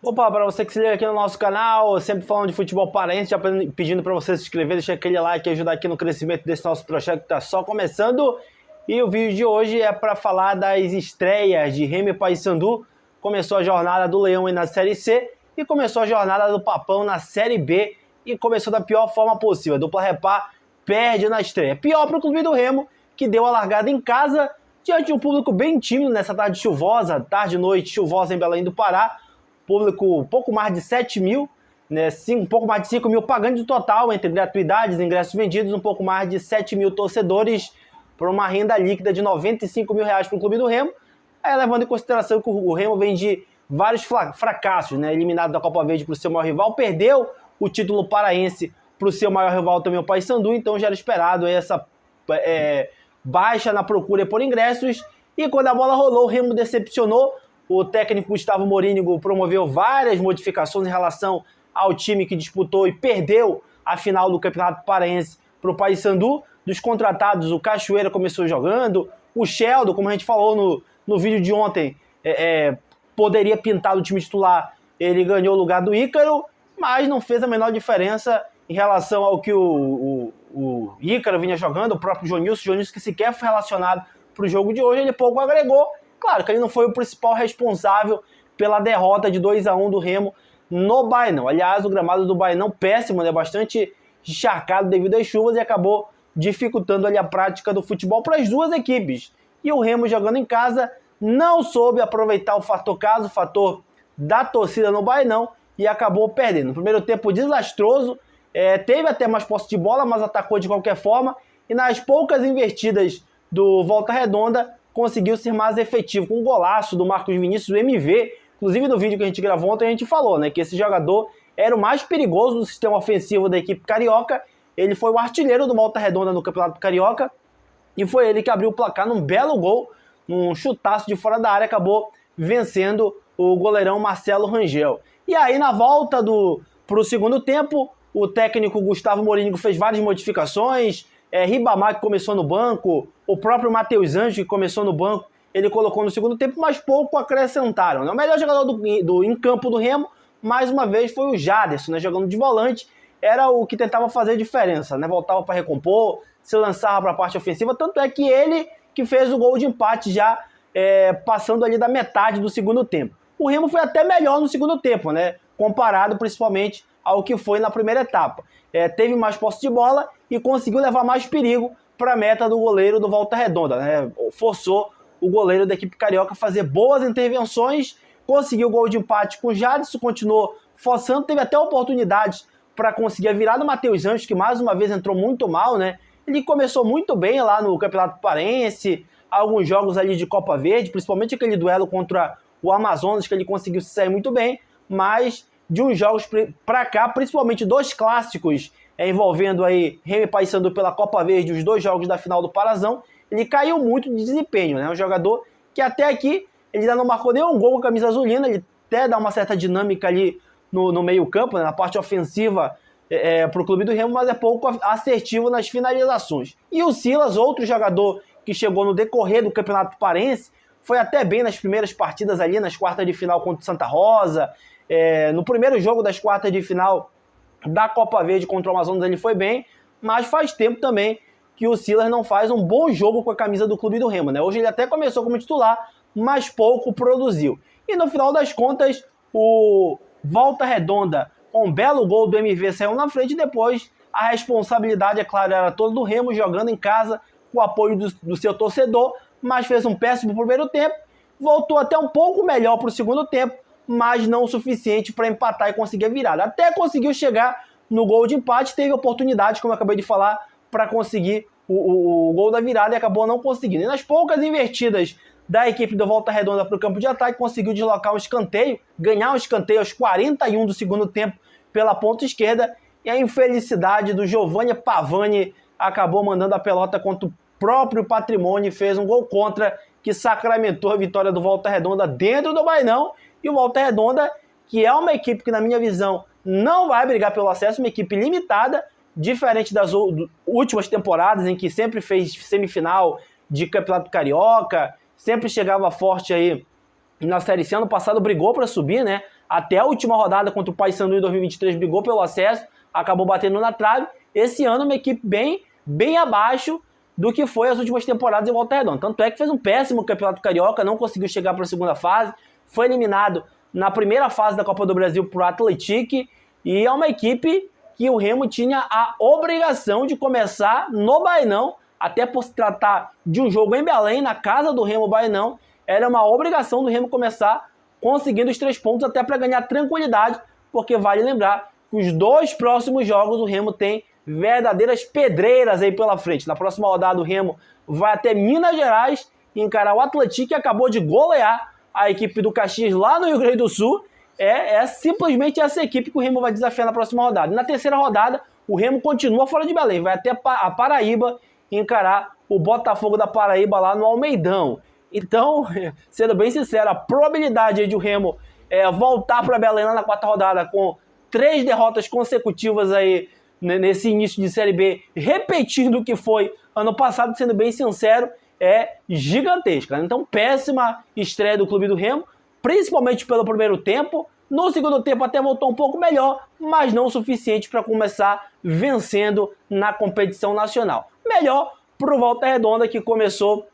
Opa, para você que se liga aqui no nosso canal, sempre falando de futebol paraense, já pedindo para você se inscrever, deixar aquele like e ajudar aqui no crescimento desse nosso projeto que está só começando. E o vídeo de hoje é para falar das estreias de Remo e Paysandu. Começou a jornada do Leão aí na Série C e começou a jornada do Papão na Série B e começou da pior forma possível. A dupla Repá perde na estreia. Pior para o clube do Remo, que deu a largada em casa diante de um público bem tímido nessa tarde chuvosa, tarde e noite chuvosa em Belém do Pará. Público pouco mais de 7 mil, né, um pouco mais de 5 mil pagantes no total, entre gratuidades e ingressos vendidos, um pouco mais de 7 mil torcedores por uma renda líquida de 95 mil reais para o clube do Remo. Aí, levando em consideração que o Remo vem de vários fracassos, né, eliminado da Copa Verde para o seu maior rival, perdeu o título paraense para o seu maior rival também, o Paysandu, então já era esperado essa baixa na procura por ingressos, e quando a bola rolou, o Remo decepcionou. O técnico Gustavo Morínigo promoveu várias modificações em relação ao time que disputou e perdeu a final do Campeonato Paraense para o Paysandu. Dos contratados, o Cachoeira começou jogando, o Sheldon, como a gente falou no vídeo de ontem, poderia pintar do time titular, ele ganhou o lugar do Ícaro, mas não fez a menor diferença em relação ao que o Ícaro vinha jogando, o próprio Jonilson que sequer foi relacionado para o jogo de hoje, ele pouco agregou. Claro que ele não foi o principal responsável pela derrota de 2-1 do Remo no Bainão. Aliás, o gramado do Bainão péssimo, né? Bastante encharcado devido às chuvas e acabou dificultando ali a prática do futebol para as duas equipes. E o Remo, jogando em casa, não soube aproveitar o fator casa, o fator da torcida no Bainão, e acabou perdendo. No primeiro tempo desastroso, teve até mais posse de bola, mas atacou de qualquer forma, e nas poucas invertidas do Volta Redonda, conseguiu ser mais efetivo, com um golaço do Marcos Vinícius, do MV. Inclusive no vídeo que a gente gravou ontem a gente falou, né, que esse jogador era o mais perigoso do sistema ofensivo da equipe carioca. Ele foi o artilheiro do Volta Redonda no Campeonato Carioca e foi ele que abriu o placar num belo gol, num chutaço de fora da área, acabou vencendo o goleirão Marcelo Rangel. E aí na volta para o segundo tempo, o técnico Gustavo Morínigo fez várias modificações. Ribamar, que começou no banco, o próprio Matheus Anjos, que começou no banco, ele colocou no segundo tempo, mas pouco acrescentaram, né? O melhor jogador em campo do Remo, mais uma vez, foi o Jaderson, né? Jogando de volante, era o que tentava fazer a diferença, né? Voltava para recompor, se lançava para a parte ofensiva, tanto é que ele que fez o gol de empate já passando ali da metade do segundo tempo. O Remo foi até melhor no segundo tempo, né? Comparado principalmente ao que foi na primeira etapa. Teve mais posse de bola e conseguiu levar mais perigo para a meta do goleiro do Volta Redonda, né? Forçou o goleiro da equipe carioca a fazer boas intervenções, conseguiu o gol de empate com o Jadson, continuou forçando, teve até oportunidades para conseguir a virada. O Matheus Anjos, que mais uma vez entrou muito mal, né? Ele começou muito bem lá no Campeonato Paraense, alguns jogos ali de Copa Verde, principalmente aquele duelo contra o Amazonas, que ele conseguiu se sair muito bem, mas de uns jogos para cá, principalmente dois clássicos envolvendo aí Remo e Paysandu pela Copa Verde, os dois jogos da final do Parazão, ele caiu muito de desempenho, né? Um jogador que até aqui ele ainda não marcou nenhum gol com a camisa azulina, ele até dá uma certa dinâmica ali no meio campo, né? Na parte ofensiva para o clube do Remo, mas é pouco assertivo nas finalizações. E o Silas, outro jogador que chegou no decorrer do Campeonato Paraense, foi até bem nas primeiras partidas ali, nas quartas de final contra o Santa Rosa. No primeiro jogo das quartas de final da Copa Verde contra o Amazonas ele foi bem, mas faz tempo também que o Silas não faz um bom jogo com a camisa do clube do Remo, né? Hoje ele até começou como titular, mas pouco produziu. E no final das contas, o Volta Redonda, com um belo gol do MV, saiu na frente, e depois a responsabilidade, é claro, era toda do Remo, jogando em casa, com o apoio do seu torcedor, mas fez um péssimo primeiro tempo, voltou até um pouco melhor para o segundo tempo, mas não o suficiente para empatar e conseguir a virada. Até conseguiu chegar no gol de empate, teve oportunidade, como eu acabei de falar, para conseguir o gol da virada e acabou não conseguindo. E nas poucas invertidas da equipe do Volta Redonda para o campo de ataque, conseguiu deslocar um escanteio, ganhar um escanteio aos 41 do segundo tempo pela ponta esquerda, e a infelicidade do Giovanni Pavani acabou mandando a pelota contra o próprio Patrimônio e fez um gol contra que sacramentou a vitória do Volta Redonda dentro do Bainão. E o Volta Redonda, que é uma equipe que, na minha visão, não vai brigar pelo acesso, uma equipe limitada, diferente das últimas temporadas, em que sempre fez semifinal de Campeonato Carioca, sempre chegava forte aí na Série C. Ano passado brigou para subir, né? até a última rodada contra o Paysandu em 2023 brigou pelo acesso, acabou batendo na trave. Esse ano uma equipe bem abaixo do que foi as últimas temporadas em Volta Redonda. Tanto é que fez um péssimo Campeonato Carioca, não conseguiu chegar para a segunda fase, foi eliminado na primeira fase da Copa do Brasil para o Atlético, e é uma equipe que o Remo tinha a obrigação de começar no Bainão, até por se tratar de um jogo em Belém, na casa do Remo Bainão, era uma obrigação do Remo começar conseguindo os 3 pontos até para ganhar tranquilidade, porque vale lembrar que os 2 próximos jogos o Remo tem verdadeiras pedreiras aí pela frente. Na próxima rodada o Remo vai até Minas Gerais e encarar o Atlético, que acabou de golear a equipe do Caxias lá no Rio Grande do Sul. É simplesmente essa equipe que o Remo vai desafiar na próxima rodada. E na terceira rodada o Remo continua fora de Belém, vai até a Paraíba encarar o Botafogo da Paraíba lá no Almeidão. Então, sendo bem sincero, a probabilidade de o Remo voltar para Belém lá na quarta rodada com 3 derrotas consecutivas aí nesse início de Série B, repetindo o que foi ano passado, sendo bem sincero, é gigantesca. Então, péssima estreia do clube do Remo, principalmente pelo primeiro tempo. No segundo tempo até voltou um pouco melhor, mas não o suficiente para começar vencendo na competição nacional. Melhor para o Volta Redonda, que começou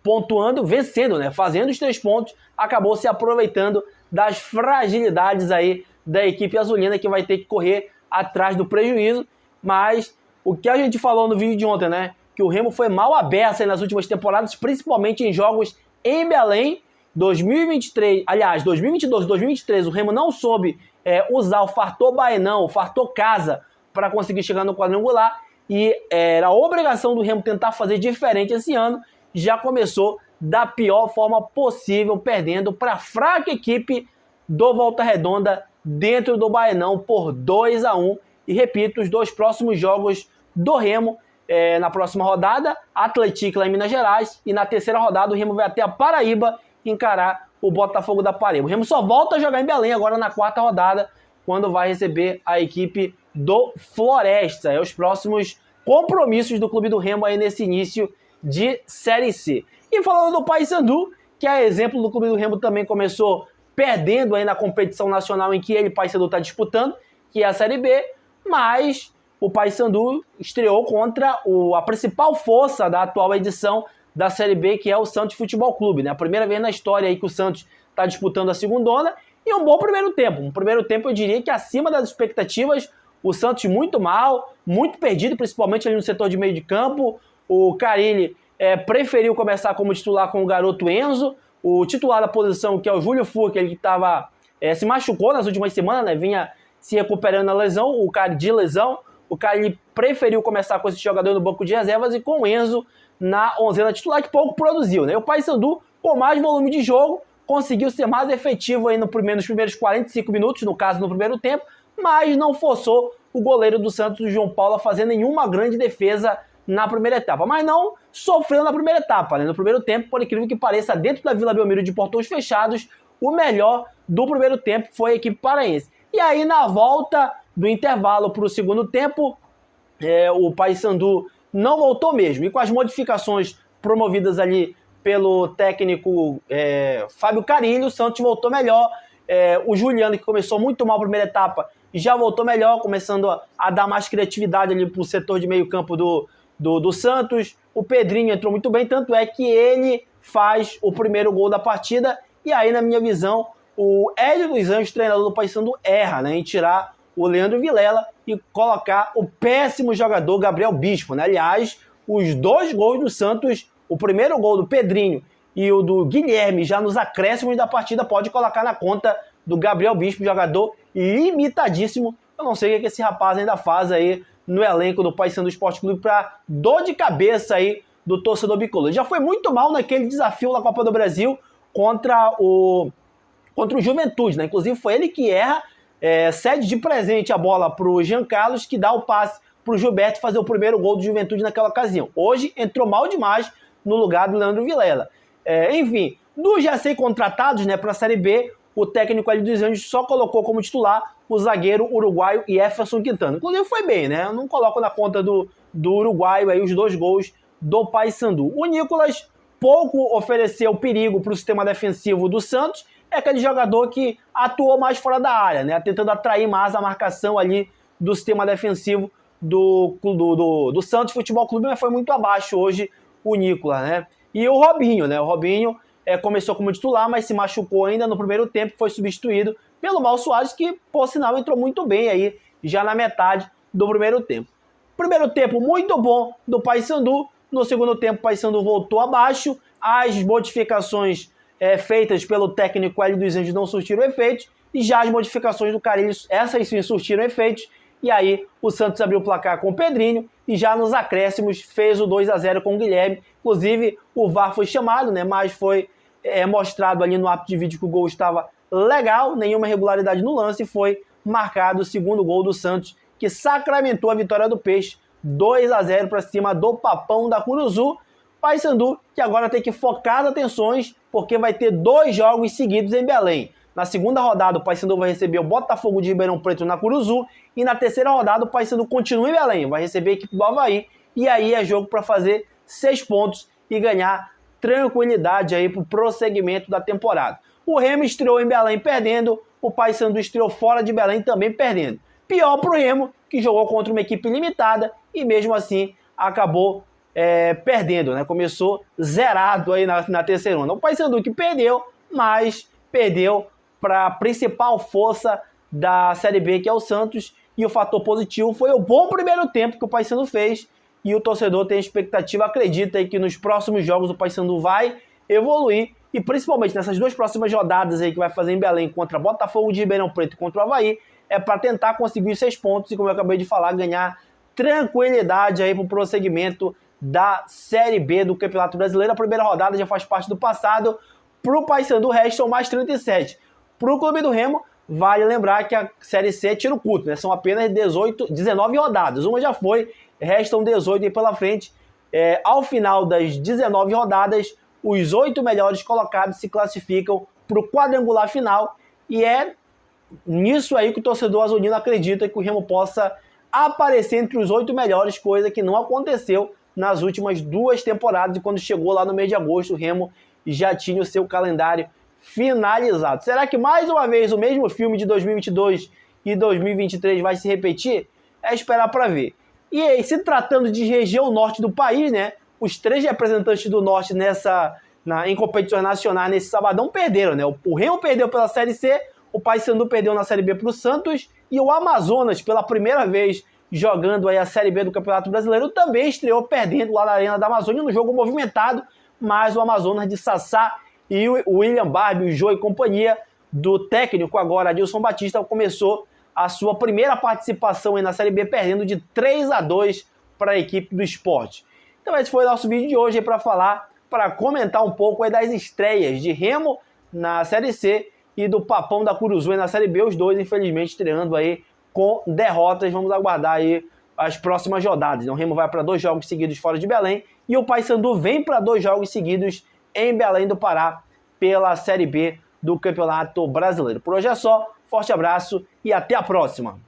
pontuando, vencendo, né? Fazendo os 3 pontos, acabou se aproveitando das fragilidades aí da equipe azulina, que vai ter que correr atrás do prejuízo. Mas o que a gente falou no vídeo de ontem, né? Que o Remo foi mal aberto nas últimas temporadas, principalmente em jogos em Belém. 2023, aliás, 2022 e 2023, o Remo não soube usar o fator Baenão, o fator casa, para conseguir chegar no quadrangular. E era a obrigação do Remo tentar fazer diferente esse ano. Já começou da pior forma possível, perdendo para a fraca equipe do Volta Redonda dentro do Baenão por 2-1. E repito, os 2 próximos jogos do Remo, na próxima rodada, Atlético lá em Minas Gerais, e na terceira rodada o Remo vai até a Paraíba encarar o Botafogo da Paraíba. O Remo só volta a jogar em Belém agora na quarta rodada, quando vai receber a equipe do Floresta. Os próximos compromissos do clube do Remo aí nesse início de Série C. E falando do Paysandu, que é exemplo do clube do Remo, também começou perdendo aí na competição nacional em que ele, Paysandu, está disputando, que é a Série B, mas o Paysandu estreou contra a principal força da atual edição da Série B, que é o Santos Futebol Clube, né? A primeira vez na história aí que o Santos está disputando a segundona, e um bom primeiro tempo. Um primeiro tempo, eu diria que acima das expectativas. O Santos muito mal, muito perdido, principalmente ali no setor de meio de campo. O Carille preferiu começar como titular com o garoto Enzo. O titular da posição, que é o Júlio Furque, ele que se machucou nas últimas semanas, né? Vinha se recuperando da lesão, de lesão. O Carille preferiu começar com esse jogador no banco de reservas e com o Enzo na onzena titular, que pouco produziu, né? O Paysandu, com mais volume de jogo, conseguiu ser mais efetivo aí nos primeiros 45 minutos, no caso no primeiro tempo, mas não forçou o goleiro do Santos, o João Paulo, a fazer nenhuma grande defesa na primeira etapa. Mas não sofreu na primeira etapa, né? No primeiro tempo, por incrível que pareça, dentro da Vila Belmiro de portões fechados, o melhor do primeiro tempo foi a equipe paraense. E aí, na volta do intervalo para o segundo tempo, o Paysandu não voltou mesmo. E com as modificações promovidas ali pelo técnico Fábio Carille, o Santos voltou melhor. O Juliano, que começou muito mal a primeira etapa, já voltou melhor, começando a dar mais criatividade ali para o setor de meio campo do Santos. O Pedrinho entrou muito bem, tanto é que ele faz o primeiro gol da partida. E aí, na minha visão, o Hélio dos Anjos, treinador do Paysandu, erra, né, em tirar o Leandro Vilela e colocar o péssimo jogador Gabriel Bispo, né? Aliás, os 2 gols do Santos, o primeiro gol do Pedrinho e o do Guilherme, já nos acréscimos da partida, pode colocar na conta do Gabriel Bispo, jogador limitadíssimo. Eu não sei o que esse rapaz ainda faz aí no elenco do Paysandu Esporte Clube para dor de cabeça aí do torcedor bicolor. Já foi muito mal naquele desafio na Copa do Brasil contra o Juventude, né? Inclusive foi ele que erra, cede de presente a bola para o Jean Carlos, que dá o passe para o Gilberto fazer o primeiro gol do Juventude naquela ocasião. Hoje entrou mal demais no lugar do Leandro Vilela. Enfim, dos já ser contratados, né, para a Série B, o técnico ali dos Anjos só colocou como titular o zagueiro uruguaio Jefferson Quintana. Inclusive foi bem, né? Eu não coloco na conta do uruguaio aí os 2 gols do Paysandu. O Nicolas pouco ofereceu perigo para o sistema defensivo do Santos, é aquele jogador que atuou mais fora da área, né? Tentando atrair mais a marcação ali do sistema defensivo do Santos Futebol Clube, mas foi muito abaixo hoje o Nicolas, né? E o Robinho, né? O Robinho começou como titular, mas se machucou ainda no primeiro tempo, foi substituído pelo Mal Soares, que, por sinal, entrou muito bem aí, já na metade do primeiro tempo. Primeiro tempo muito bom do Paysandu, no segundo tempo o Paysandu voltou abaixo, as modificações feitas pelo técnico Hélio dos Anjos não surtiram efeitos, e já as modificações do Carille, essas sim surtiram efeitos, e aí o Santos abriu o placar com o Pedrinho, e já nos acréscimos fez o 2-0 com o Guilherme. Inclusive o VAR foi chamado, né, mas foi mostrado ali no árbitro de vídeo que o gol estava legal, nenhuma irregularidade no lance, e foi marcado o segundo gol do Santos, que sacramentou a vitória do Peixe, 2-0 para cima do Papão da Curuzu. Paysandu, que agora tem que focar as atenções, porque vai ter 2 jogos seguidos em Belém. Na segunda rodada, o Paysandu vai receber o Botafogo de Ribeirão Preto na Curuzu, e na terceira rodada, o Paysandu continua em Belém, vai receber a equipe do Avaí, e aí é jogo para fazer 6 pontos e ganhar tranquilidade aí para o prosseguimento da temporada. O Remo estreou em Belém perdendo, o Paysandu estreou fora de Belém também perdendo. Pior para o Remo, que jogou contra uma equipe limitada e mesmo assim acabou perdendo, né? Começou zerado aí na terceira onda. O Paysandu que perdeu, mas perdeu para a principal força da Série B, que é o Santos, e o fator positivo foi o bom primeiro tempo que o Paysandu fez, e o torcedor tem expectativa, acredita aí que nos próximos jogos o Paysandu vai evoluir, e principalmente nessas 2 próximas rodadas aí que vai fazer em Belém contra Botafogo de Ribeirão Preto e contra o Avaí, para tentar conseguir os 6 pontos e, como eu acabei de falar, ganhar tranquilidade aí para o prosseguimento da Série B do Campeonato Brasileiro. A primeira rodada já faz parte do passado. Para o Paysandu restam mais 37. Para o Clube do Remo, vale lembrar que a Série C é tiro curto, né? São apenas 19 rodadas. Uma já foi, restam 18 aí pela frente. Ao final das 19 rodadas, os 8 melhores colocados se classificam para o quadrangular final, e é nisso aí que o torcedor azulino acredita que o Remo possa aparecer entre os 8 melhores, coisa que não aconteceu nas últimas 2 temporadas, e quando chegou lá no mês de agosto, o Remo já tinha o seu calendário finalizado. Será que mais uma vez o mesmo filme de 2022 e 2023 vai se repetir? É esperar para ver. E aí, se tratando de região norte do país, né, os 3 representantes do norte em competições nacionais nesse sabadão perderam, né? O Remo perdeu pela Série C, o Paysandu perdeu na Série B para o Santos, e o Amazonas, pela primeira vez jogando aí a Série B do Campeonato Brasileiro, também estreou perdendo lá na Arena da Amazônia, no jogo movimentado, mas o Amazonas de Sassá e o William Barbie, o Jô e companhia do técnico agora, Adilson Batista, começou a sua primeira participação aí na Série B, perdendo de 3-2 para a equipe do Sport. Então esse foi o nosso vídeo de hoje para comentar um pouco aí das estreias de Remo na Série C e do Papão da Curuzu na Série B, os 2 infelizmente estreando aí com derrotas. Vamos aguardar aí as próximas rodadas. O Remo vai para 2 jogos seguidos fora de Belém, e o Paysandu vem para 2 jogos seguidos em Belém do Pará pela Série B do Campeonato Brasileiro. Por hoje é só, forte abraço e até a próxima!